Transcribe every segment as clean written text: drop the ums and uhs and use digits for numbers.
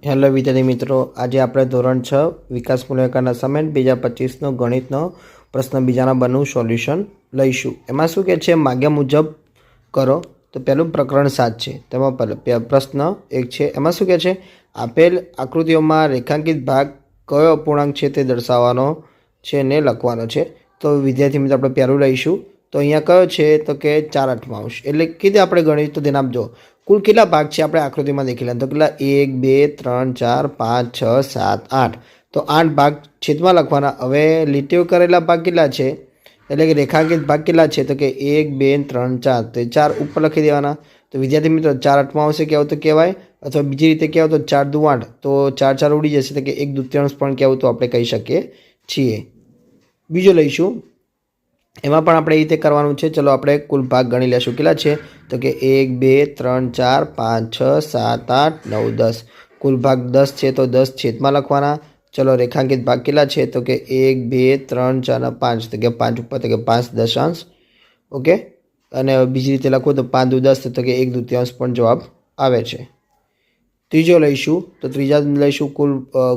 Hello વિદ્યાર્થી મિત્રો, આજે આપણે ધોરણ 6 વિકાસ મૂલ્યાંકન અસાઇનમેન્ટ 2025નો ગણિતનો પ્રશ્ન બીજા નંબરનું સોલ્યુશન લઈશું। એમાં શું કહે છે, માગ્યા મુજબ કરો। તો પહેલું પ્રકરણ 7 છે, તેમાં પ્રશ્ન 1 છે। એમાં શું કહે છે, આપેલ આકૃતિઓમાં રેખાંકિત ભાગ કયો અપૂર્ણાંક છે તે દર્શાવવાનો છે ને લખવાનો છે। તો વિદ્યાર્થી મિત્રો આપણે પહેલું લઈશું। તો અહીંયા કયો છે, તો કે 4/8 એટલે કીધે આપણે ગણિત તો ધ્યાન આપજો। કુલ કેટલા ભાગ છે આપણે આકૃતિમાં દેખી લે, તો કેટલા 1 2 3 4 5 6 7 8, તો 8 ભાગ છેદમાં લખવાના। હવે લીટીઓ કરેલા ભાગ કેટલા છે, એટલે કે રેખાંકિત ભાગ કેટલા છે, તો કે 1 2 3 4, તો 4 ઉપર લખી દેવાના। તો વિદ્યાર્થી મિત્રો 4/8 આવશે કહેવું તો કહેવાય, અથવા બીજી રીતે કહેવું તો 4 દુ 8, તો 4 4 ઉડી જશે, તો કે 1/2 પણ કહેવું તો આપણે કહી શકીએ છીએ। બીજો લઈશું, એમાં પણ આપણે એ રીતે કરવાનું છે। ચલો આપણે કુલ ભાગ ગણી લેશું, કેટલા છે, તો કે 1 2 3 4 5 6 7 8 9 10, કુલ ભાગ 10 છે તો 10 છેદમાં લખવાના। ચલો રેખાંકિત ભાગ કેટલા છે, તો કે 1 2 3 4 અને 5, તો કે 5 ઉપર, તો કે 5 દશાંશ, ઓકે। અને બીજી રીતે લખવું તો 5 દુ 10, તો કે 1/2 પણ જવાબ આવે છે। ત્રીજો લઈશું, તો ત્રીજા લઈશું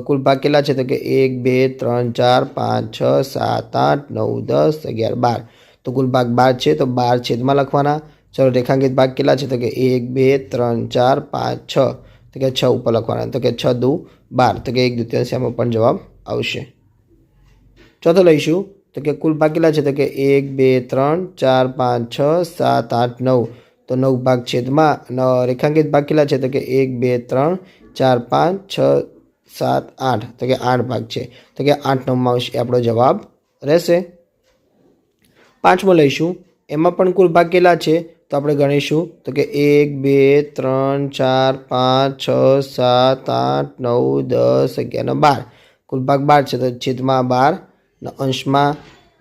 કુલ ભાગ કેટલા છે, તો કે 1 2 3 4 5 6 7 8 9 10 11 12, તો કુલ ભાગ 12 છે તો 12 છેદમાં લખવાના। ચલો રેખાંકિત ભાગ કેટલા છે, તો કે 1 2 3 4 5 6, તો કે 6 ઉપર લખવાના, તો કે 6 દુ 12, તો કે 1/2 એમાં પણ જવાબ આવશે। ચોથો લઈશું, તો કે કુલ ભાગ કેટલા છે, તો કે 1 2 3 4 5 6 7 8 9, તો 9 ભાગ છેદમાં રેખાંકિત ભાગ કેટલા છે, તો કે 1 2 3 4 5 6 7 8, તો કે 8 ભાગ છે, તો કે 8 9 આવશે, એ આપણો જવાબ રહેશે। પાંચમો લઈશું, એમાં પણ કુલ ભાગ કેટલા છે, તો આપણે ગણીશું, તો કે 1 2 3 4 5 6 7 8 9 10 11 અને 12, કુલ ભાગ 12 છે તો છેદમાં 12, અંશમાં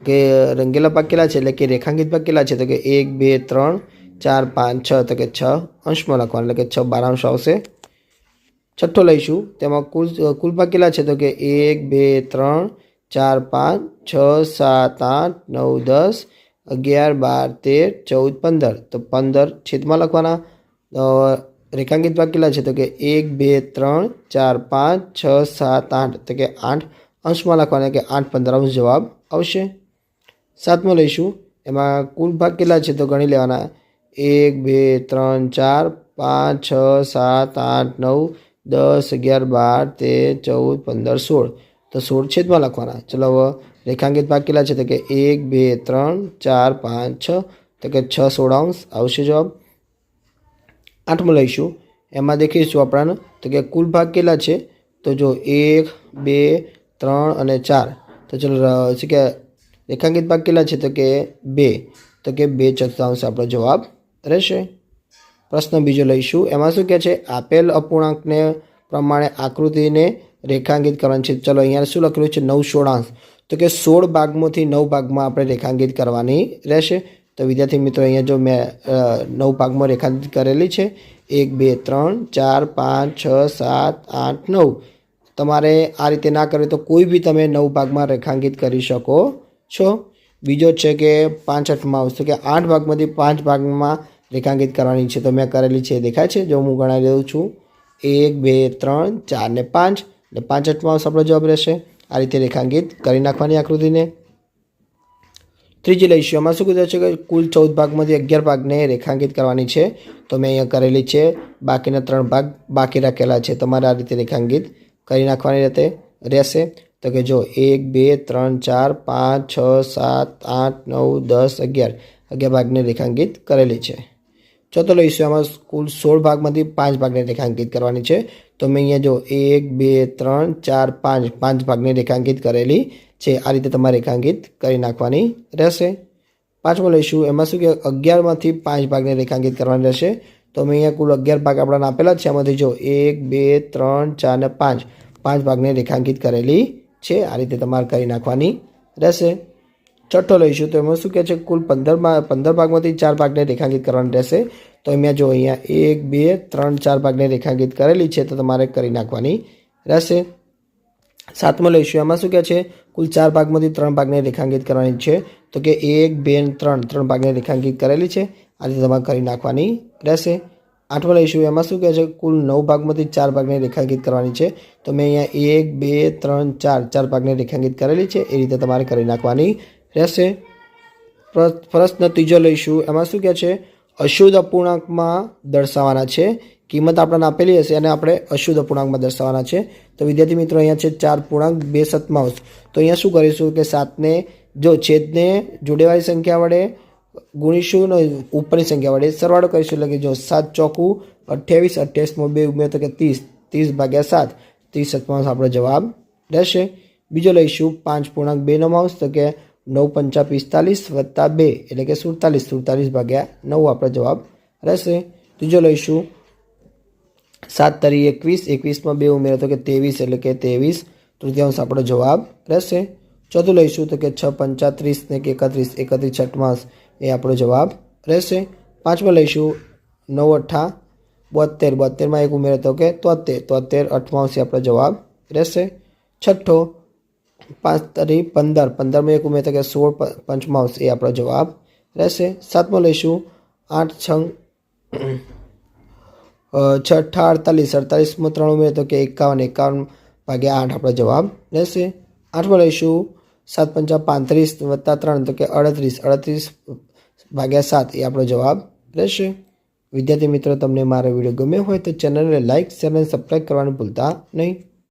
કે રંગેલા ભાગ કેટલા છે, એટલે કે રેખાંકિત ભાગ કેટલા છે, તો કે 1 2 3 4 5 6, તો કે 6 અંશમાં લખવાનું, એટલે કે 6 12 આવશે। છઠ્ઠો લઈશું, તેમાં કુલ ભાગ કેટલા છે, તો કે 1 2 3 4 5 6 7 8 9 10 11 12 13 14 15, તો 15 છેદમાં લખવાના। રેખાંકિત ભાગ કેટલા છે, તો કે 1 2 3 4 5 6 7 8, તો કે 8 અંશમાં લખવાના, કે 8 15 જવાબ આવશે। સાતમો લઈશું, એમાં કુલ ભાગ કેટલા છે, તો ગણી લેવાના, 1 2 3 4 5 6 7 8 9 10 11 12 13 14 15 16, તો 16 છેદમાં લખવાના। ચલો હવે રેખાંકિત ભાગ કેટલા છે, તો કે 1 2 3 4 5 6, તો કે 6 16 આવશે જવાબ। આઠમો લઈશું, એમાં દેખીશું આપણને, તો કે કુલ ભાગ કેટલા છે, તો જો 1 2 3 અને 4, તો ચલો શું કે રેખાંકિત ભાગ કેટલા છે, તો કે 2, તો કે 2/4 આપણો જવાબ રહેશે। પ્રશ્ન બીજો લઈશું, એમાં શું કહે છે, આપેલ અપૂર્ણાંકને પ્રમાણે આકૃતિને રેખાંકિત કરવાની છે। ચલો અહીંયા શું લખેલું છે, 9/16, તો કે 16 ભાગમાંથી 9 ભાગમાં આપણે રેખાંકિત કરવાની રહેશે। તો વિદ્યાર્થી મિત્રો અહીંયા જો મેં 9 ભાગમાં રેખાંકિત કરેલી છે, 1 2 3 4 5 6 7 8 9, તમારે આ રીતે ના કરવી તો કોઈ બી તમે 9 ભાગમાં રેખાંકિત કરી શકો છો। બીજો છે કે 5/8 આવશે, તો કે 8 ભાગમાંથી 5 ભાગમાં રેખાંકિત કરવાની છે, તો મેં કરેલી છે, દેખાય છે, જો હું ગણાવી રહ્યો છું, 1 2 3 4 ને 5, એટલે 5/8 આપણો જવાબ રહેશે। આ રીતે રેખાંકિત કરી નાખવાની આકૃતિને। ત્રીજી લઈશું, એમાં શું કીધું છે કે કુલ 14 ભાગમાંથી 11 ભાગને રેખાંકિત કરવાની છે, તો મેં અહીંયા કરેલી છે, બાકીના 3 ભાગ બાકી રાખેલા છે, તમારે આ રીતે રેખાંકિત કરી નાખવાની રહેશે। તો કે જો 1 2 3 4 5 6 7 8 9 10 11 ભાગને રેખાંકિત કરેલી છે। ચોથો લઈશું, એમાં કુલ 16 ભાગમાંથી 5 ભાગને રેખાંકિત કરવાની છે, તો મેં અહીંયા જો 1 2 3 4 5 5 ભાગને રેખાંકિત કરેલી છે, આ રીતે તમારે રેખાંકિત કરી નાખવાની રહેશે। પાંચમો લઈશું, એમાં શું કે 11માંથી 5 ભાગને રેખાંકિત કરવાની રહેશે, તો મેં અહીંયા કુલ 11 ભાગ આપણાને આપેલા છે, એમાંથી જો 1 2 3 4 ને 5 ભાગને રેખાંકિત કરેલી છે, આ રીતે તમારે કરી નાખવાની રહેશે। છઠ્ઠો લઈશું, તો એમાં શું કહે છે, કુલ 15 ભાગમાંથી 4 ભાગને રેખાંકિત કરવાની રહેશે, તો અહીંયા જો અહીંયા 1 2 3 4 ભાગને રેખાંકિત કરેલી છે, તો તમારે કરી નાખવાની રહેશે। સાતમો લઈશું, એમાં શું કહે છે, કુલ 4 ભાગમાંથી 3 ભાગને રેખાંકિત કરવાની છે, તો કે 1 2 3 ભાગને રેખાંકિત કરેલી છે, આ રીતે તમારે કરી નાખવાની રહેશે। 8માં લઈશું, એમાં શું કહે છે કુલ 9 ભાગમાંથી 4 ભાગને રેખાંકિત કરવાની છે. તો મેં અહીંયા 1 2 3 4 4 ભાગને રેખાંકિત કરેલી છે. એ રીતે તમારે કરી નાખવાની રહેશે. પ્રશ્ન ત્રીજો લઈશું, એમાં શું કહે છે અશુદ્ધ અપૂર્ણાંકમાં દર્શાવવાના છે. કિંમત આપણને આપેલી હશે અને આપણે અશુદ્ધ અપૂર્ણાંકમાં દર્શાવવાના છે. તો વિદ્યાર્થી મિત્રો અહીંયા છે 4.2 તો અહીંયા શું કરીશું કે 7ને જો છેદને જોડેવાળી સંખ્યા વડે ગુણીશું ને ઉપરની સંખ્યા વડે સરવાળો કરીશું. એટલે કે જો 7 ચોકું 28, 28માં 2 ઉમેરો તો કે 30, 30 ભાગ્યા 7, 30 આપણો જવાબ રહેશે. બીજો લઈશું 5.2 તો કે 9 પંચા 45 વત્તા 2 એટલે કે 47, 47 ભાગ્યા 9 આપણો જવાબ રહેશે. ત્રીજો લઈશું 7 તરી 21, 21માં 2 ઉમેરો તો કે 23 એટલે કે 23 તૃતીયાંશ આપણો જવાબ રહેશે. ચોથું લઈશું તો કે 6 પંચા 30 ને કે 31, 31 છઠ્ઠાંશ એ આપણો જવાબ રહેશે. પાંચમાં લઈશું 9 અઠ્ઠા 72, 72માં 1 ઉમેરો તો કે 73, 73 અઠ્ઠાંશ આપણો જવાબ રહેશે. છઠ્ઠો 5 તરી 15, 15માં 1 ઉમેરો તો કે 16 પંચમાંશ એ આપણો જવાબ રહેશે. સાતમો લઈશું 8 છંગ 6 અઠ્ઠા 48, 48માં 3 ઉમેરો તો કે 51, 51 ભાગ્યા 8 આપણો જવાબ રહેશે. આઠમાં લઈશું 7 પંચા 35 વત્તા 3 તો કે 38, 38 ભાગ્યા 7 એ આપણો જવાબ રહેશે. વિદ્યાર્થી મિત્રો તમને મારો વિડીયો ગમ્યો હોય તો ચેનલને લાઇક, શેર અને સબસ્ક્રાઈબ કરવાનું ભૂલતા નહીં.